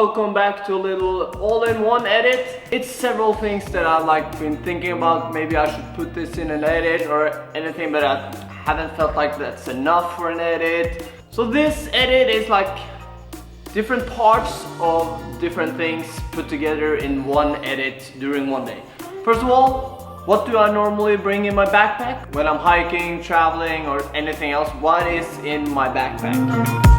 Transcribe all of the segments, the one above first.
welcome back to a little all-in-one edit. It's several things that I've been thinking about. Maybe I should put this in an edit or anything, but I haven't felt like that's enough for an edit. So this edit is like different parts of different things put together in one edit during one day. First of all, what do I normally bring in my backpack when I'm hiking, traveling, or anything else? What is in my backpack?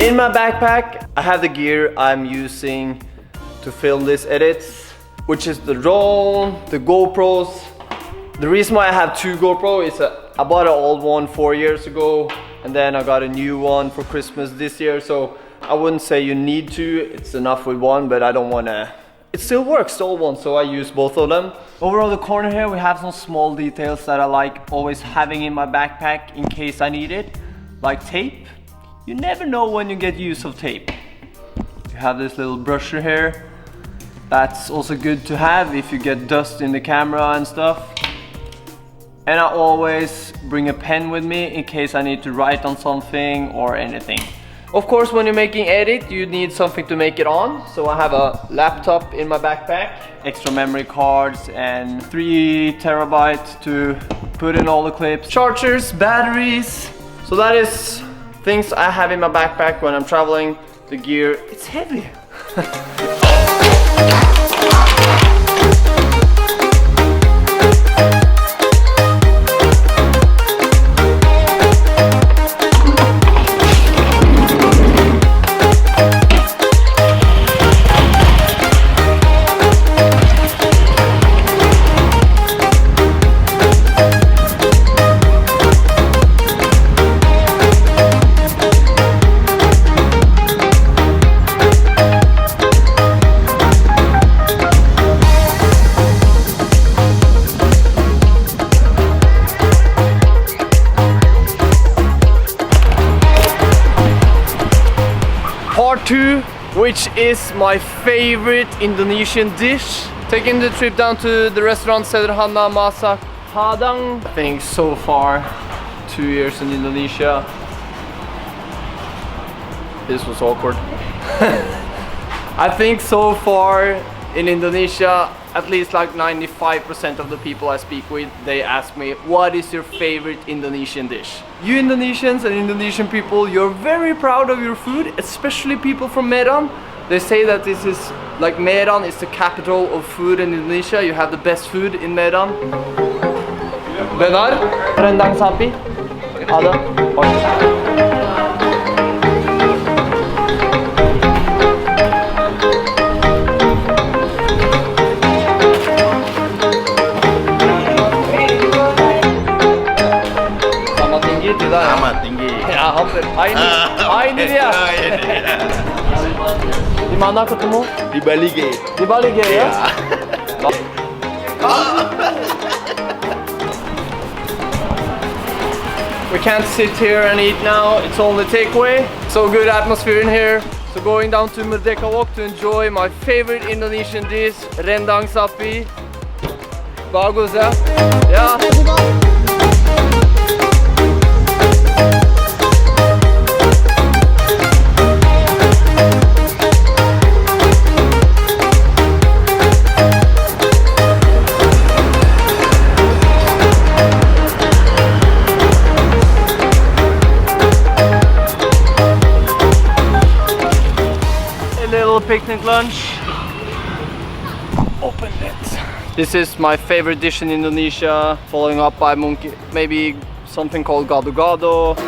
In my backpack, I have the gear I'm using to film this edits, which is the drone, the GoPros. The reason why I have two GoPro is I bought an old one 4 years ago, and then I got a new one for Christmas this year. So I wouldn't say you need two, it's enough with one, but I don't wanna, it still works, the old one, so I use both of them. Over on the corner here, we have some small details that I like always having in my backpack in case I need it, like tape. You never know when you get use of tape. You have this little brusher here. That's also good to have if you get dust in the camera and stuff. And I always bring a pen with me in case I need to write on something or anything. Of course, when you're making edit, you need something to make it on. So I have a laptop in my backpack, extra memory cards, and 3 terabytes to put in all the clips. Chargers, batteries. So that is things I have in my backpack when I'm traveling. The gear, it's heavy. Part 2, which is my favorite Indonesian dish. Taking the trip down to the restaurant Sederhana Masak Padang. I think so far 2 years in Indonesia. This was awkward. I think so far in Indonesia, at least like 95% of the people I speak with, they ask me, what is your favorite Indonesian dish? You Indonesians and Indonesian people, you're very proud of your food, especially people from Medan. They say that this is, like Medan is the capital of food in Indonesia. You have the best food in Medan. Benar? Rendang sapi? Ada? Amat tinggi. Ya hampir. Ini dia. Di mana ketemu? Di Bali Gate. Di Bali Gate ya? We can't sit here and eat now. It's only takeaway. So good atmosphere in here. So going down to Merdeka Walk to enjoy my favorite Indonesian dish, rendang sapi. Bagus ya? Ya. Picnic lunch. Open it. This is my favorite dish in Indonesia, following up by maybe something called gado-gado.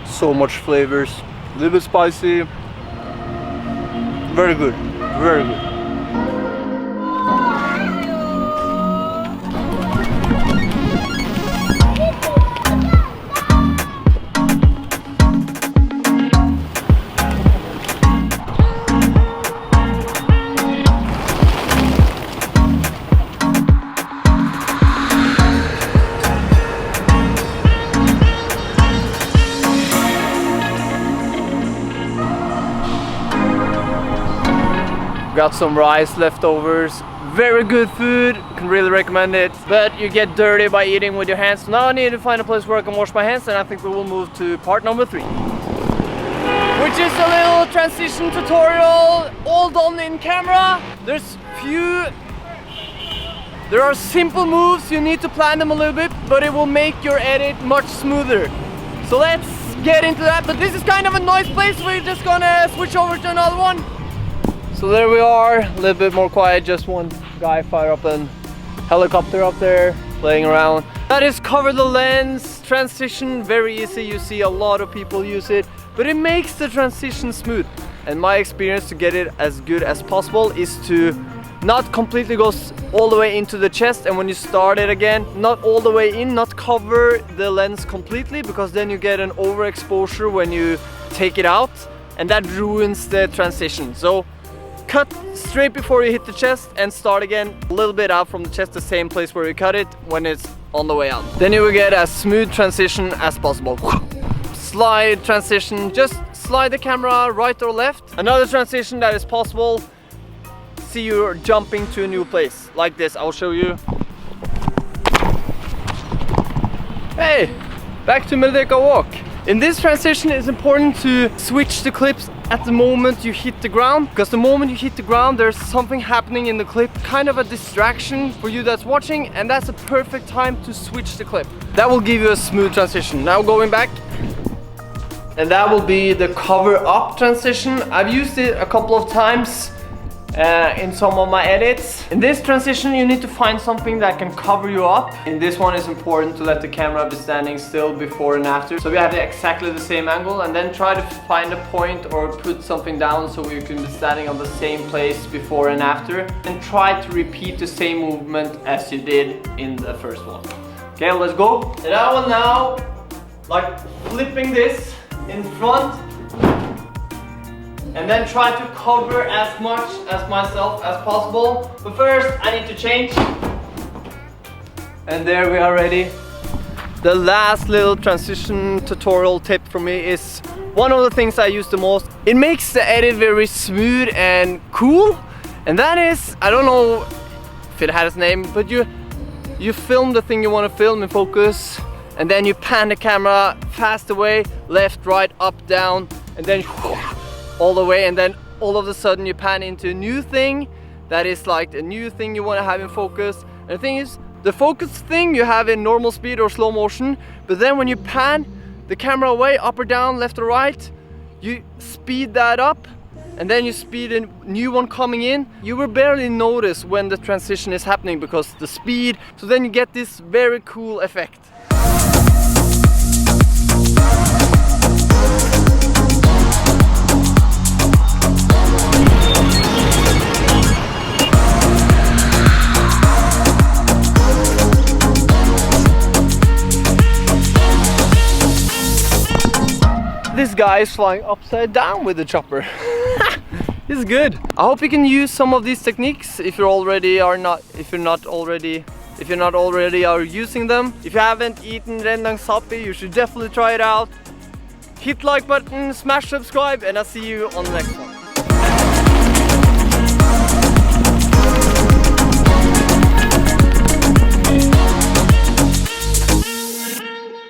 So much flavors. A little bit spicy. Very good. Very good. Got some rice leftovers. Very good food, can really recommend it. But you get dirty by eating with your hands. So now I need to find a place where I can wash my hands, and I think we will move to part number 3. Which is a little transition tutorial, all done in camera. There are simple moves, you need to plan them a little bit, but it will make your edit much smoother. So let's get into that, but this is kind of a noise place, so we're just gonna switch over to another one. So there we are, a little bit more quiet, just one guy fire up a helicopter up there, playing around. That is cover the lens, transition, very easy, you see a lot of people use it, but it makes the transition smooth. And my experience to get it as good as possible is to not completely go all the way into the chest, and when you start it again, not all the way in, not cover the lens completely, because then you get an overexposure when you take it out, and that ruins the transition. So cut straight before you hit the chest and start again a little bit out from the chest, the same place where you cut it when it's on the way out. Then you will get as smooth transition as possible. Slide transition, just slide the camera right or left. Another transition that is possible, see you're jumping to a new place like this. I'll show you. Hey, back to Merdeka walk. In this transition it's important to switch the clips at the moment you hit the ground, because the moment you hit the ground there's something happening in the clip, kind of a distraction for you that's watching, and that's a perfect time to switch the clip. That will give you a smooth transition. Now going back, and that will be the cover up transition. I've used it a couple of times in some of my edits. In this transition you need to find something that can cover you up. In this one it's important to let the camera be standing still before and after, so we have exactly the same angle, and then try to find a point or put something down so you can be standing on the same place before and after, and try to repeat the same movement as you did in the first one. Okay, let's go. And I will now like flipping this in front, and then try to cover as much as myself as possible. But first I need to change. And there we are ready. The last little transition tutorial tip for me is one of the things I use the most. It makes the edit very smooth and cool. And that is, I don't know if it has a name, but you film the thing you want to film in focus, and then you pan the camera fast away, left, right, up, down, and then all the way, and then all of a sudden you pan into a new thing that is like a new thing you want to have in focus. And the thing is, the focus thing you have in normal speed or slow motion, but then when you pan the camera away, up or down, left or right, you speed that up, and then you speed a new one coming in. You will barely notice when the transition is happening because the speed, so then you get this very cool effect. This guy is flying upside down with the chopper. It's good. I hope you can use some of these techniques if you're not already using them. If you haven't eaten rendang sapi, you should definitely try it out. Hit like button, smash subscribe, and I'll see you on the next one.